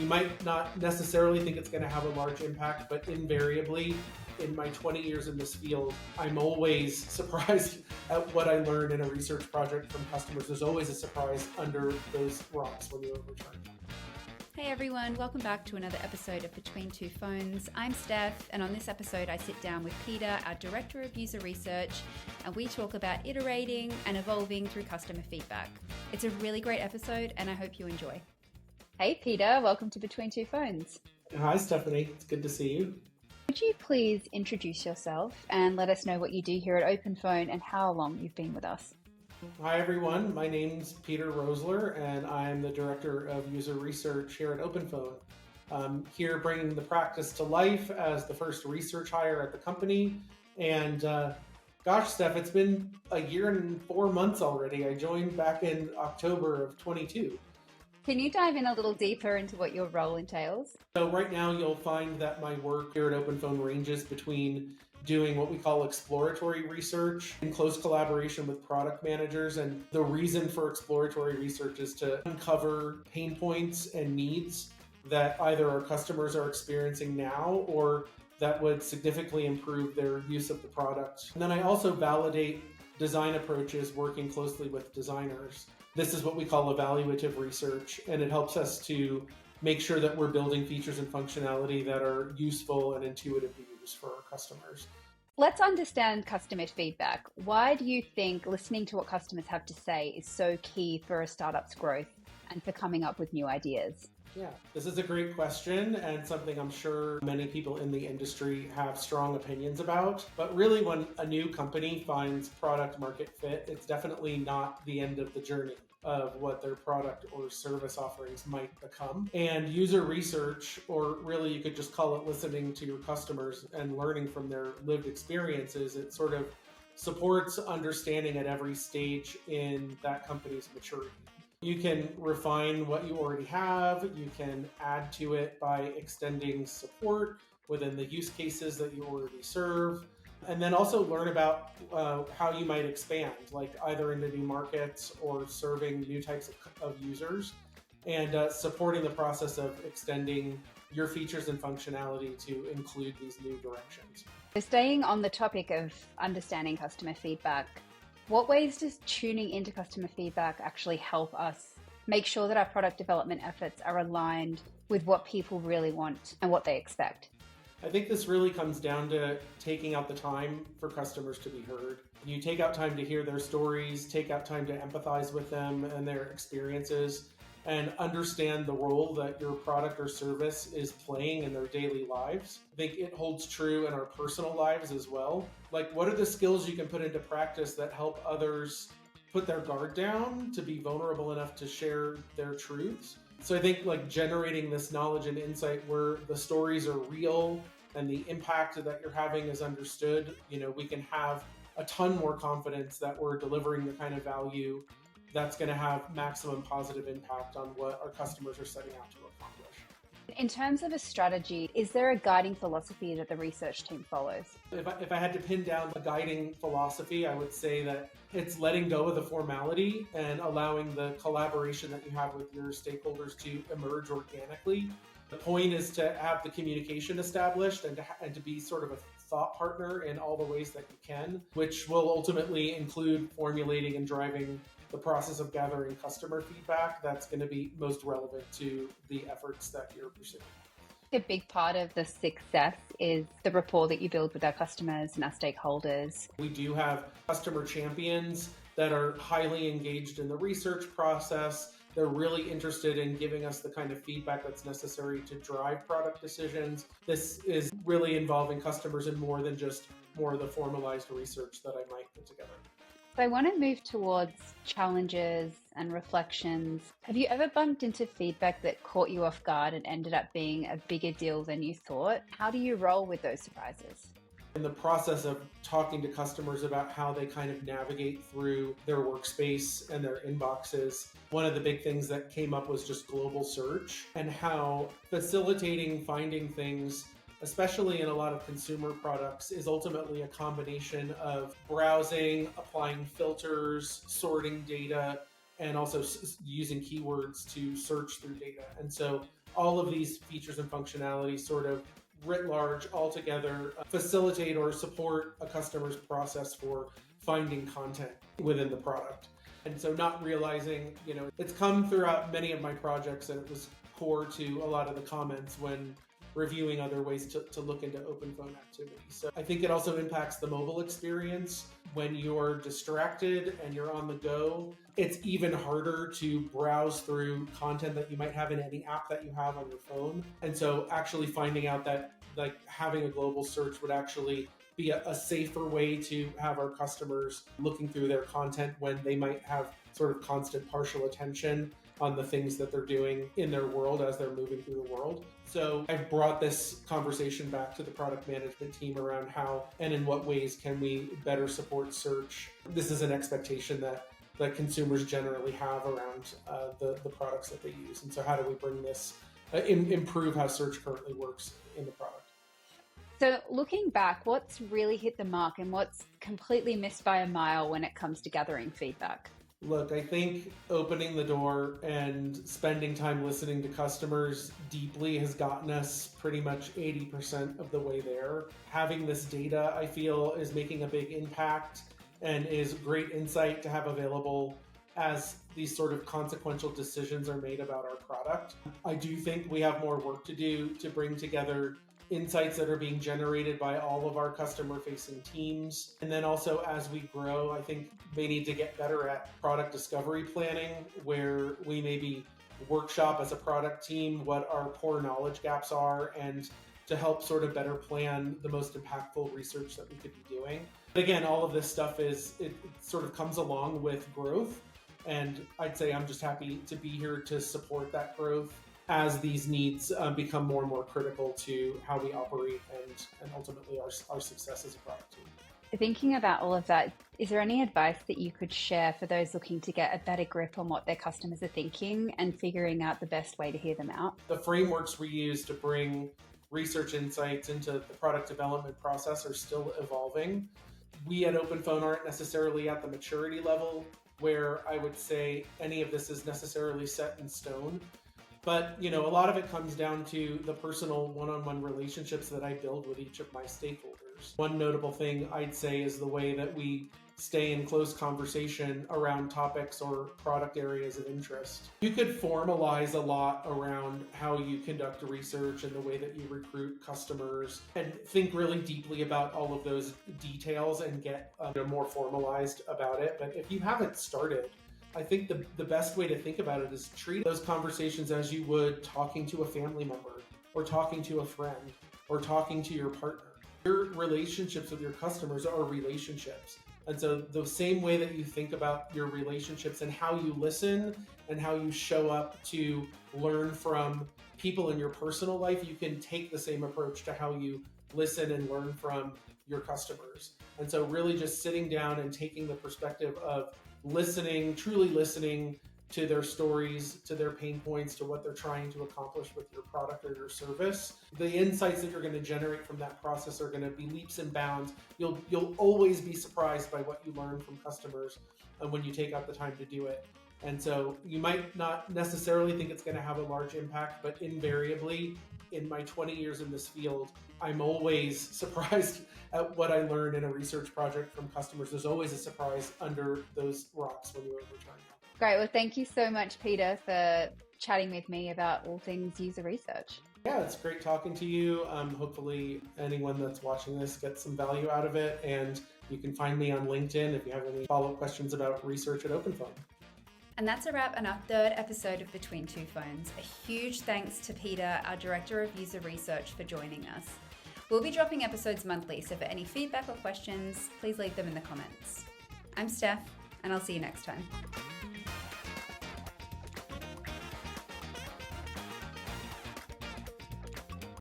You might not necessarily think it's going to have a large impact, but invariably, in my 20 years in this field, I'm always surprised at what I learned in a research project from customers. There's always a surprise under those rocks when you overturn them. Hey everyone, welcome back to another episode of Between Two Phones. I'm Steph, and on this episode I sit down with Peter, our Director of User Research, and we talk about iterating and evolving through customer feedback. It's a really great episode, and I hope you enjoy. Hey Peter, welcome to Between Two Phones. Hi Stephanie, it's good to see you. Could you please introduce yourself and let us know what you do here at OpenPhone and how long you've been with us? Hi everyone, my name's Peter Rosler and I'm the Director of User Research here at OpenPhone. I'm here bringing the practice to life as the first research hire at the company. And gosh, Steph, it's been a year and 4 months already. I joined back in October of 22. Can you dive in a little deeper into what your role entails? So right now you'll find that my work here at OpenPhone ranges between doing what we call exploratory research in close collaboration with product managers. And the reason for exploratory research is to uncover pain points and needs that either our customers are experiencing now or that would significantly improve their use of the product. And then I also validate design approaches working closely with designers. This is what we call evaluative research, and it helps us to make sure that we're building features and functionality that are useful and intuitive to use for our customers. Let's understand customer feedback. Why do you think listening to what customers have to say is so key for a startup's growth and for coming up with new ideas? Yeah, this is a great question and something I'm sure many people in the industry have strong opinions about. But really, when a new company finds product market fit, it's definitely not the end of the journey of what their product or service offerings might become. And user research, or really you could just call it listening to your customers and learning from their lived experiences, it sort of supports understanding at every stage in that company's maturity. You can refine what you already have. You can add to it by extending support within the use cases that you already serve. And then also learn about how you might expand, like either into new markets or serving new types of users, and supporting the process of extending your features and functionality to include these new directions. So staying on the topic of understanding customer feedback, what ways does tuning into customer feedback actually help us make sure that our product development efforts are aligned with what people really want and what they expect? I think this really comes down to taking out the time for customers to be heard. You take out time to hear their stories, take out time to empathize with them and their experiences, and understand the role that your product or service is playing in their daily lives. I think it holds true in our personal lives as well. Like, what are the skills you can put into practice that help others put their guard down to be vulnerable enough to share their truths? So I think like generating this knowledge and insight where the stories are real and the impact that you're having is understood, we can have a ton more confidence that we're delivering the kind of value that's going to have maximum positive impact on what our customers are setting out to accomplish. In terms of a strategy, is there a guiding philosophy that the research team follows? If I had to pin down a guiding philosophy, I would say that it's letting go of the formality and allowing the collaboration that you have with your stakeholders to emerge organically. The point is to have the communication established and to be sort of a thought partner in all the ways that you can, which will ultimately include formulating and driving the process of gathering customer feedback that's going to be most relevant to the efforts that you're pursuing. A big part of the success is the rapport that you build with our customers and our stakeholders. We do have customer champions that are highly engaged in the research process. They're really interested in giving us the kind of feedback that's necessary to drive product decisions. This is really involving customers in more than just more of the formalized research that I might put together. So I want to move towards challenges and reflections. Have you ever bumped into feedback that caught you off guard and ended up being a bigger deal than you thought? How do you roll with those surprises? In the process of talking to customers about how they kind of navigate through their workspace and their inboxes, one of the big things that came up was just global search and how facilitating finding things, especially in a lot of consumer products, is ultimately a combination of browsing, applying filters, sorting data, and also using keywords to search through data. And so all of these features and functionalities sort of writ large altogether facilitate or support a customer's process for finding content within the product. And so not realizing, it's come throughout many of my projects, and it was core to a lot of the comments when reviewing other ways to look into OpenPhone activities. So I think it also impacts the mobile experience. When you're distracted and you're on the go, it's even harder to browse through content that you might have in any app that you have on your phone. And so actually finding out that like having a global search would actually be a safer way to have our customers looking through their content when they might have sort of constant partial attention on the things that they're doing in their world as they're moving through the world. So I've brought this conversation back to the product management team around how and in what ways can we better support search. This is an expectation that consumers generally have around the products that they use. And so how do we bring this, improve how search currently works in the product? So looking back, what's really hit the mark and what's completely missed by a mile when it comes to gathering feedback? Look, I think opening the door and spending time listening to customers deeply has gotten us pretty much 80% of the way there. Having this data, I feel, is making a big impact and is great insight to have available as these sort of consequential decisions are made about our product. I do think we have more work to do to bring together insights that are being generated by all of our customer-facing teams. And then also as we grow, I think they need to get better at product discovery planning, where we maybe workshop as a product team what our core knowledge gaps are and to help sort of better plan the most impactful research that we could be doing. But again, all of this stuff it sort of comes along with growth. And I'd say I'm just happy to be here to support that growth as these needs become more and more critical to how we operate and ultimately our success as a product team. Thinking about all of that, is there any advice that you could share for those looking to get a better grip on what their customers are thinking and figuring out the best way to hear them out? The frameworks we use to bring research insights into the product development process are still evolving. We at OpenPhone aren't necessarily at the maturity level where I would say any of this is necessarily set in stone. But, a lot of it comes down to the personal one-on-one relationships that I build with each of my stakeholders. One notable thing I'd say is the way that we stay in close conversation around topics or product areas of interest. You could formalize a lot around how you conduct research and the way that you recruit customers and think really deeply about all of those details and get more formalized about it. But if you haven't started, I think the best way to think about it is treat those conversations as you would talking to a family member or talking to a friend or talking to your partner. Your relationships with your customers are relationships. And so the same way that you think about your relationships and how you listen and how you show up to learn from people in your personal life, you can take the same approach to how you listen and learn from your customers. And so really just sitting down and taking the perspective of listening, truly listening to their stories, to their pain points, to what they're trying to accomplish with your product or your service. The insights that you're going to generate from that process are going to be leaps and bounds. You'll always be surprised by what you learn from customers when you take out the time to do it. And so you might not necessarily think it's going to have a large impact, but invariably, in my 20 years in this field, I'm always surprised at what I learn in a research project from customers. There's always a surprise under those rocks when you overturn them. Great. Well, thank you so much, Peter, for chatting with me about all things user research. Yeah, it's great talking to you. Hopefully anyone that's watching this gets some value out of it. And you can find me on LinkedIn if you have any follow-up questions about research at OpenPhone. And that's a wrap on our third episode of Between Two Phones. A huge thanks to Peter, our Director of User Research, for joining us. We'll be dropping episodes monthly, so for any feedback or questions, please leave them in the comments. I'm Steph, and I'll see you next time.